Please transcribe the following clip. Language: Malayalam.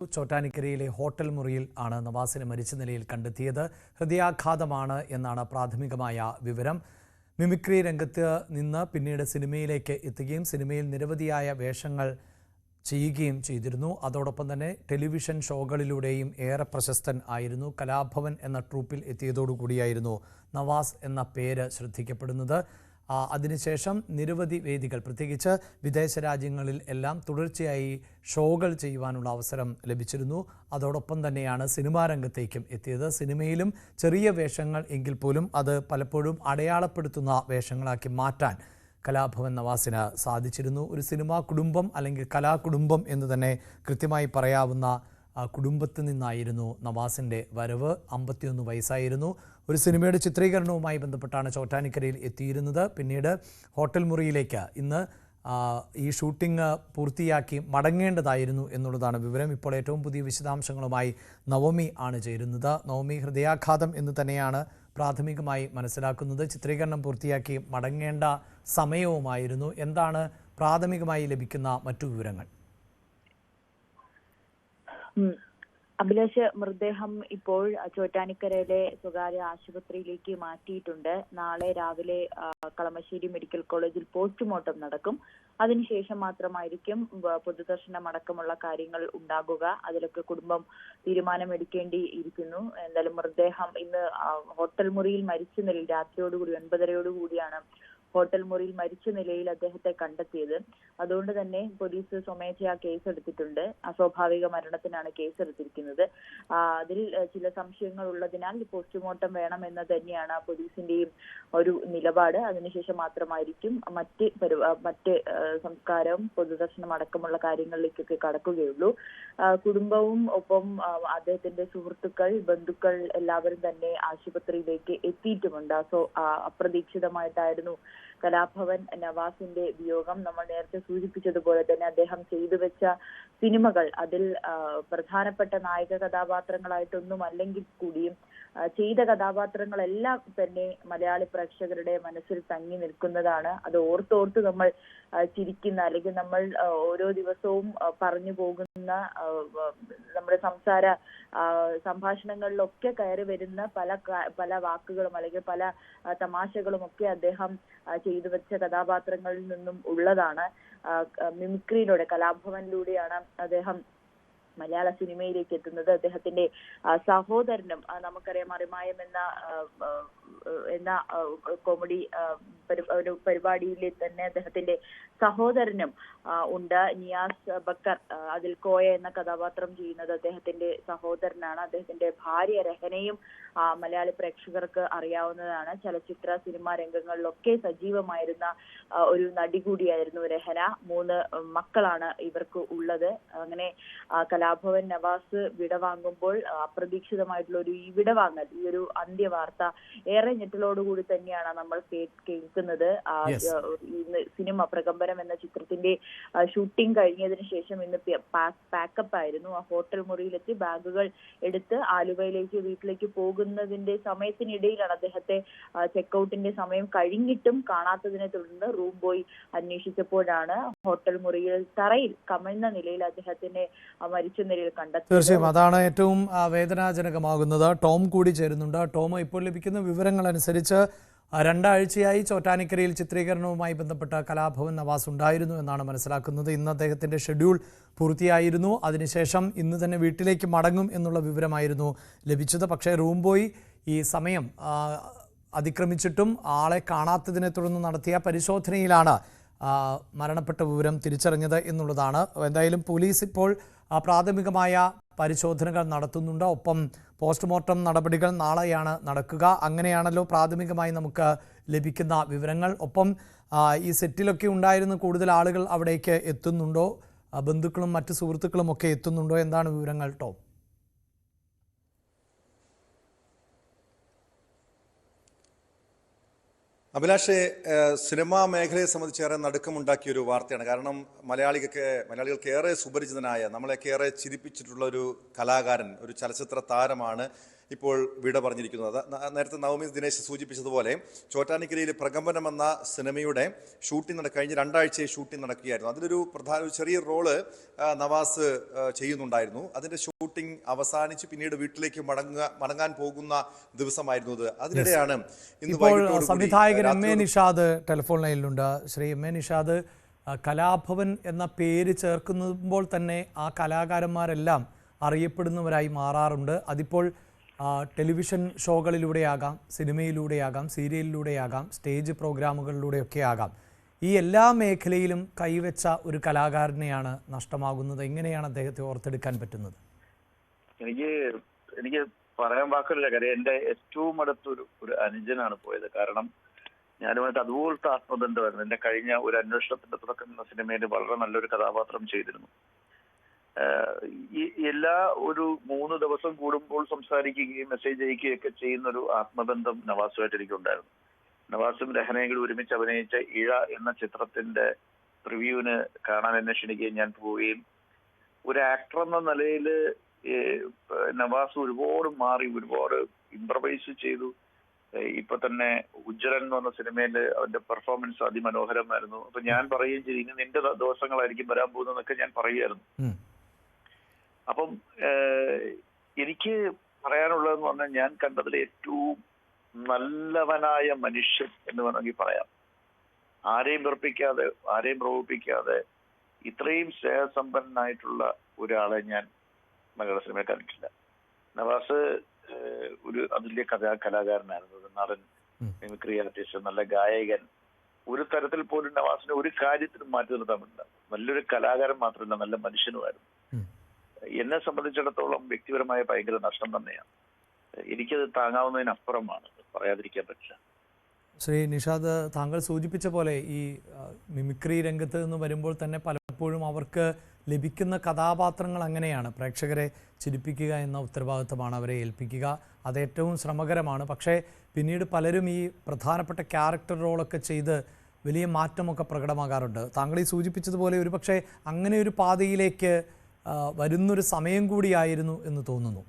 ചോറ്റാനിക്കരയിലെ ഹോട്ടൽ മുറിയിൽ ആണ് നവാസിനെ മരിച്ച നിലയിൽ കണ്ടെത്തിയത്. ഹൃദയാഘാതമാണ് എന്നാണ് പ്രാഥമികമായ വിവരം. മിമിക്രി രംഗത്ത് നിന്ന് പിന്നീട് സിനിമയിലേക്ക് എത്തുകയും സിനിമയിൽ നിരവധിയായ വേഷങ്ങൾ ചെയ്യുകയും ചെയ്തിരുന്നു. അതോടൊപ്പം തന്നെ ടെലിവിഷൻ ഷോകളിലൂടെയും ഏറെ പ്രശസ്തൻ ആയിരുന്നു. കലാഭവൻ എന്ന ട്രൂപ്പിൽ എത്തിയതോടുകൂടിയായിരുന്നു നവാസ് എന്ന പേര് ശ്രദ്ധിക്കപ്പെടുന്നത്. അതിനുശേഷം നിരവധി വേദികൾ, പ്രത്യേകിച്ച് വിദേശ രാജ്യങ്ങളിൽ എല്ലാം തുടർച്ചയായി ഷോകൾ ചെയ്യുവാനുള്ള അവസരം ലഭിച്ചിരുന്നു. അതോടൊപ്പം തന്നെയാണ് സിനിമാ രംഗത്തേക്കും എത്തിയത്. സിനിമയിലും ചെറിയ വേഷങ്ങൾ എങ്കിൽ പോലും അത് പലപ്പോഴും അടയാളപ്പെടുത്തുന്ന വേഷങ്ങളാക്കി മാറ്റാൻ കലാഭവൻ നവാസിന് സാധിച്ചിരുന്നു. ഒരു സിനിമാ കുടുംബം അല്ലെങ്കിൽ കലാകുടുംബം എന്ന് തന്നെ കൃത്യമായി പറയാവുന്ന കുടുംബത്തിൽ നിന്നായിരുന്നു നവാസിൻ്റെ വരവ്. 51 വയസ്സായിരുന്നു. ഒരു സിനിമയുടെ ചിത്രീകരണവുമായി ബന്ധപ്പെട്ടാണ് ചോറ്റാനിക്കരയിൽ എത്തിയിരുന്നത്. പിന്നീട് ഹോട്ടൽ മുറിയിലേക്ക് ഇന്ന് ഈ ഷൂട്ടിംഗ് പൂർത്തിയാക്കി മടങ്ങേണ്ടതായിരുന്നു എന്നുള്ളതാണ് വിവരം. ഇപ്പോൾ ഏറ്റവും പുതിയ വിശദാംശങ്ങളുമായി നവമി ആണ് ചേരുന്നത്. നവമി, ഹൃദയാഘാതം എന്ന് തന്നെയാണ് പ്രാഥമികമായി മനസ്സിലാക്കുന്നത്. ചിത്രീകരണം പൂർത്തിയാക്കി മടങ്ങേണ്ട സമയവുമായിരുന്നു. എന്താണ് പ്രാഥമികമായി ലഭിക്കുന്ന മറ്റു വിവരങ്ങൾ? അഭിലാഷ്, മൃതദേഹം ഇപ്പോൾ ചോറ്റാനിക്കരയിലെ സ്വകാര്യ ആശുപത്രിയിലേക്ക് മാറ്റിയിട്ടുണ്ട്. നാളെ രാവിലെ കളമശ്ശേരി മെഡിക്കൽ കോളേജിൽ പോസ്റ്റ്മോർട്ടം നടക്കും. അതിനുശേഷം മാത്രമായിരിക്കും പൊതുദർശനം അടക്കമുള്ള കാര്യങ്ങൾ ഉണ്ടാകുക. അതിലൊക്കെ കുടുംബം തീരുമാനമെടുക്കേണ്ടിയിരിക്കുന്നു. എന്തായാലും മൃതദേഹം ഇന്ന് ഹോട്ടൽ മുറിയിൽ മരിച്ച നിലയിൽ രാത്രിയോടുകൂടി 9:30 ഹോട്ടൽ മുറിയിൽ മരിച്ച നിലയിൽ അദ്ദേഹത്തെ കണ്ടെത്തിയത്. അതുകൊണ്ട് തന്നെ പോലീസ് സ്വമേധയാ കേസെടുത്തിട്ടുണ്ട്. അസ്വാഭാവിക മരണത്തിനാണ് കേസെടുത്തിരിക്കുന്നത്. അതിൽ ചില സംശയങ്ങൾ ഉള്ളതിനാൽ പോസ്റ്റ്മോർട്ടം വേണമെന്ന് തന്നെയാണ് പോലീസിന്റെയും ഒരു നിലപാട്. അതിനുശേഷം മാത്രമായിരിക്കും മറ്റ് സംസ്കാരവും പൊതുദർശനം അടക്കമുള്ള കാര്യങ്ങളിലേക്കൊക്കെ കടക്കുകയുള്ളൂ. കുടുംബവും ഒപ്പം അദ്ദേഹത്തിന്റെ സുഹൃത്തുക്കൾ, ബന്ധുക്കൾ എല്ലാവരും തന്നെ ആശുപത്രിയിലേക്ക് എത്തിയിട്ടുമുണ്ട്. അപ്രതീക്ഷിതമായിട്ടായിരുന്നു കലാഭവൻ നവാസിന്റെ വിയോഗം. നമ്മൾ നേരത്തെ സൂചിപ്പിച്ചതുപോലെ തന്നെ അദ്ദേഹം ചെയ്തു വെച്ച സിനിമകൾ, അതിൽ പ്രധാനപ്പെട്ട നായിക കഥാപാത്രങ്ങളായിട്ടൊന്നും അല്ലെങ്കിൽ കൂടിയും ചെയ്ത കഥാപാത്രങ്ങളെല്ലാം തന്നെ മലയാളി പ്രേക്ഷകരുടെ മനസ്സിൽ തങ്ങി നിൽക്കുന്നതാണ്. അത് ഓർത്തോർത്ത് നമ്മൾ ചിരിക്കുന്ന, അല്ലെങ്കിൽ നമ്മൾ ഓരോ ദിവസവും പറഞ്ഞു പോകുന്ന നമ്മുടെ സംഭാഷണങ്ങളിലൊക്കെ കയറി വരുന്ന പല വാക്കുകളും അല്ലെങ്കിൽ പല തമാശകളും ഒക്കെ അദ്ദേഹം ചെയ്തു വെച്ച കഥാപാത്രങ്ങളിൽ നിന്നും ഉള്ളതാണ്. മിമിക്രിയിലൂടെ, കലാഭവനിലൂടെയാണ് അദ്ദേഹം മലയാള സിനിമയിലേക്ക് എത്തുന്നത്. അദ്ദേഹത്തിന്റെ സഹോദരനും, നമുക്കറിയാം, അറിമായം എന്ന കോമഡി ഒരു പരിപാടിയിൽ തന്നെ അദ്ദേഹത്തിന്റെ സഹോദരനും ഉണ്ട്. നിയാസ് ബക്കർ, അതിൽ കോയ എന്ന കഥാപാത്രം ചെയ്യുന്നത് അദ്ദേഹത്തിന്റെ സഹോദരനാണ്. അദ്ദേഹത്തിന്റെ ഭാര്യ രഹനയും മലയാളി പ്രേക്ഷകർക്ക് അറിയാവുന്നതാണ്. ചലച്ചിത്ര സിനിമാ രംഗങ്ങളിലൊക്കെ സജീവമായിരുന്ന ഒരു നടി കൂടിയായിരുന്നു രഹന. 3 മക്കളാണ് ഇവർക്ക് ഉള്ളത്. അങ്ങനെ കലാഭവൻ നവാസ് വിടവാങ്ങുമ്പോൾ അപ്രതീക്ഷിതമായിട്ടുള്ള ഒരു വിടവാങ്ങൽ, ഈ ഒരു അന്ത്യവാർത്ത ഏറെ ഞെട്ടലോടുകൂടി തന്നെയാണ് നമ്മൾ കേൾക്കുന്നത്. സിനിമ പ്രകമ്പനം എന്ന ചിത്രത്തിന്റെ ഷൂട്ടിംഗ് കഴിഞ്ഞതിന് ശേഷം ഇന്ന് പാക്കപ്പ് ആയിരുന്നു. ആ ഹോട്ടൽ മുറിയിലെത്തി ബാഗുകൾ എടുത്ത് ആലുവയിലേക്ക് വീട്ടിലേക്ക് പോകുന്നതിന്റെ സമയത്തിനിടയിലാണ് അദ്ദേഹത്തെ ചെക്കൗട്ടിന്റെ സമയം കഴിഞ്ഞിട്ടും കാണാത്തതിനെ തുടർന്ന് റൂം പോയി അന്വേഷിച്ചപ്പോഴാണ് ഹോട്ടൽ മുറിയിൽ തറയിൽ കമിഴ്ന്ന നിലയിൽ അദ്ദേഹത്തിന്റെ മരിച്ച നിലയിൽ കണ്ടെത്തിയത്. തീർച്ചയായും അതാണ് ഏറ്റവും വേദനാജനകമാകുന്നത്. ടോം കൂടി ചേരുന്നുണ്ട്. ടോം, ഇപ്പോൾ ലഭിക്കുന്ന വിവരങ്ങൾ അനുസരിച്ച് 2 ആഴ്ചയായി ചോറ്റാനിക്കരയിൽ ചിത്രീകരണവുമായി ബന്ധപ്പെട്ട കലാഭവൻ നവാസ് ഉണ്ടായിരുന്നു എന്നാണ് മനസ്സിലാക്കുന്നത്. ഇന്ന് അദ്ദേഹത്തിൻ്റെ ഷെഡ്യൂൾ പൂർത്തിയായിരുന്നു. അതിനുശേഷം ഇന്ന് തന്നെ വീട്ടിലേക്ക് മടങ്ങും എന്നുള്ള വിവരമായിരുന്നു ലഭിച്ചത്. പക്ഷേ റൂം ബോയ് ഈ സമയം അതിക്രമിച്ചിട്ടും ആളെ കാണാത്തതിനെ തുടർന്ന് നടത്തിയ പരിശോധനയിലാണ് മരണപ്പെട്ട വിവരം തിരിച്ചറിഞ്ഞത് എന്നുള്ളതാണ്. എന്തായാലും പോലീസ് ഇപ്പോൾ പ്രാഥമികമായ പരിശോധനകൾ നടത്തുന്നുണ്ട്. ഒപ്പം പോസ്റ്റ്മോർട്ടം നടപടികൾ നാളെയാണ് നടക്കുക. അങ്ങനെയാണല്ലോ പ്രാഥമികമായി നമുക്ക് ലഭിക്കുന്ന വിവരങ്ങൾ. ഒപ്പം ഈ സെറ്റിലൊക്കെ ഉണ്ടായിരുന്ന കൂടുതൽ ആളുകൾ അവിടേക്ക് എത്തുന്നുണ്ടോ? ബന്ധുക്കളും മറ്റ് സുഹൃത്തുക്കളും ഒക്കെ എത്തുന്നുണ്ടോ? എന്താണ് വിവരങ്ങൾ, ടോം? അഭിലാഷെ, സിനിമാ മേഖലയെ സംബന്ധിച്ചേറെ നടുക്കമുണ്ടാക്കിയ ഒരു വാർത്തയാണ്. കാരണം മലയാളികൾക്ക് ഏറെ സുപരിചിതനായ, നമ്മളെയൊക്കെ ഏറെ ചിരിപ്പിച്ചിട്ടുള്ള ഒരു കലാകാരൻ, ഒരു ചലച്ചിത്ര താരമാണ് ഇപ്പോൾ വിട പറഞ്ഞിരിക്കുന്നത്. നേരത്തെ നവമി ദിനേശ് സൂചിപ്പിച്ചതുപോലെ ചോറ്റാനിക്കരയിൽ പ്രകമ്പനം എന്ന സിനിമയുടെ ഷൂട്ടിംഗ് കഴിഞ്ഞ് 2 ആഴ്ചയായി ഷൂട്ടിംഗ് നടക്കുകയായിരുന്നു. അതിലൊരു ഒരു ചെറിയ റോള് നവാസ് ചെയ്യുന്നുണ്ടായിരുന്നു. അതിന്റെ ഷൂട്ടിംഗ് അവസാനിച്ച് പിന്നീട് വീട്ടിലേക്ക് മടങ്ങാൻ പോകുന്ന ദിവസമായിരുന്നു അത്. അതിനിടെയാണ് ഇന്ന് ഇപ്പോൾ സംവിധായകൻ എം എ നിഷാദ് ടെലിഫോൺ ലൈനിലുണ്ട്. ശ്രീ എം എ നിഷാദ്, കലാഭവൻ എന്ന പേര് ചേർക്കുമ്പോൾ തന്നെ ആ കലാകാരന്മാരെല്ലാം അറിയപ്പെടുന്നവരായി മാറാറുണ്ട്. അതിപ്പോൾ ടെലിവിഷൻ ഷോകളിലൂടെയാകാം, സിനിമയിലൂടെയാകാം, സീരിയലിലൂടെയാകാം, സ്റ്റേജ് പ്രോഗ്രാമുകളിലൂടെയൊക്കെ ആകാം. ഈ എല്ലാ മേഖലയിലും കൈവച്ച ഒരു കലാകാരനെയാണ് നഷ്ടമാകുന്നത്. എങ്ങനെയാണ് അദ്ദേഹത്തെ ഓർത്തെടുക്കാൻ പറ്റുന്നത്? എനിക്ക് പറയാൻ വാക്കില്ല. കാര്യം എൻ്റെ ഏറ്റവും അടുത്തൊരു അനുജനാണ് പോയത്. കാരണം ഞാനുമായിട്ട് അതുപോലത്തെ ആത്മബന്ധമായിരുന്നു. എൻ്റെ കഴിഞ്ഞ ഒരു അന്വേഷണത്തിന്റെ തുടക്കം എന്ന സിനിമയിൽ വളരെ നല്ലൊരു കഥാപാത്രം ചെയ്തിരുന്നു. എല്ലാ ഒരു 3 ദിവസം കൂടുമ്പോൾ സംസാരിക്കുകയും മെസ്സേജ് അയക്കുകയൊക്കെ ചെയ്യുന്നൊരു ആത്മബന്ധം നവാസുമായിട്ട് എനിക്കുണ്ടായിരുന്നു. നവാസും രഹനയും കൂടി ഒരുമിച്ച് അഭിനയിച്ച ഇഴ എന്ന ചിത്രത്തിന്റെ റിവ്യൂവിന് കാണാൻ എന്നെ ക്ഷണിക്കുകയും ഞാൻ പോവുകയും ഒരു ആക്ടർ എന്ന നിലയിൽ നവാസ് ഒരുപാട് മാറി, ഒരുപാട് ഇംപ്രവൈസ് ചെയ്തു. ഇപ്പൊ തന്നെ ഉജ്ജ്വലൻ എന്ന് പറഞ്ഞ സിനിമയിൽ അവന്റെ പെർഫോമൻസ് അതിമനോഹരമായിരുന്നു. അപ്പൊ ഞാൻ പറയുകയും ചെയ്തു, ഇനി നിന്റെ ദിവസങ്ങളായിരിക്കും വരാൻ പോകുന്നതെന്നൊക്കെ ഞാൻ പറയുമായിരുന്നു. അപ്പം എനിക്ക് പറയാനുള്ളതെന്ന് പറഞ്ഞാൽ ഞാൻ കണ്ടതിൽ ഏറ്റവും നല്ലവനായ മനുഷ്യൻ എന്ന് വേണമെങ്കിൽ പറയാം. ആരെയും വെറുപ്പിക്കാതെ, ആരെയും പ്രകോപിപ്പിക്കാതെ ഇത്രയും സ്നേഹസമ്പന്നനായിട്ടുള്ള ഒരാളെ ഞാൻ മലയാള സിനിമയിൽ കണ്ടിട്ടില്ല. നവാസ് ഒരു അതിലെ കലാകാരനായിരുന്നു, ഒരു നടൻ, മിമിക്രി ആർട്ടിസ്റ്റ്, നല്ല ഗായകൻ. ഒരു തരത്തിൽ പോലും നവാസിനെ ഒരു കാര്യത്തിനും മാറ്റി നിർത്താൻ പറ്റില്ല. നല്ലൊരു കലാകാരൻ മാത്രമല്ല, നല്ല മനുഷ്യനുമായിരുന്നു. എന്നെ സംബന്ധിച്ചിടത്തോളം വ്യക്തിപരമായ ഭയങ്കര നഷ്ടം തന്നെയാണ്. എനിക്കത് താങ്ങാവുന്നതിനപ്പുറമാണ്, പറയാതിരിക്കാൻ പറ്റില്ല. ശ്രീ നിഷാദ്, താങ്കൾ സൂചിപ്പിച്ച പോലെ ഈ മിമിക്രി രംഗത്ത് നിന്ന് വരുമ്പോൾ തന്നെ പലപ്പോഴും അവർക്ക് ലഭിക്കുന്ന കഥാപാത്രങ്ങൾ അങ്ങനെയാണ്. പ്രേക്ഷകരെ ചിരിപ്പിക്കുക എന്ന ഉത്തരവാദിത്തമാണ് അവരെ ഏൽപ്പിക്കുക. അത് ഏറ്റവും ശ്രമകരമാണ്. പക്ഷേ പിന്നീട് പലരും ഈ പ്രധാനപ്പെട്ട ക്യാരക്ടർ റോളൊക്കെ ചെയ്ത് വലിയ മാറ്റമൊക്കെ പ്രകടമാകാറുണ്ട്. താങ്കൾ ഈ സൂചിപ്പിച്ചതുപോലെ ഒരുപക്ഷെ അങ്ങനെ ഒരു പാതയിലേക്ക് വരുന്നൊരു സമയം കൂടിയായിരുന്നു എന്ന് തോന്നുന്നു.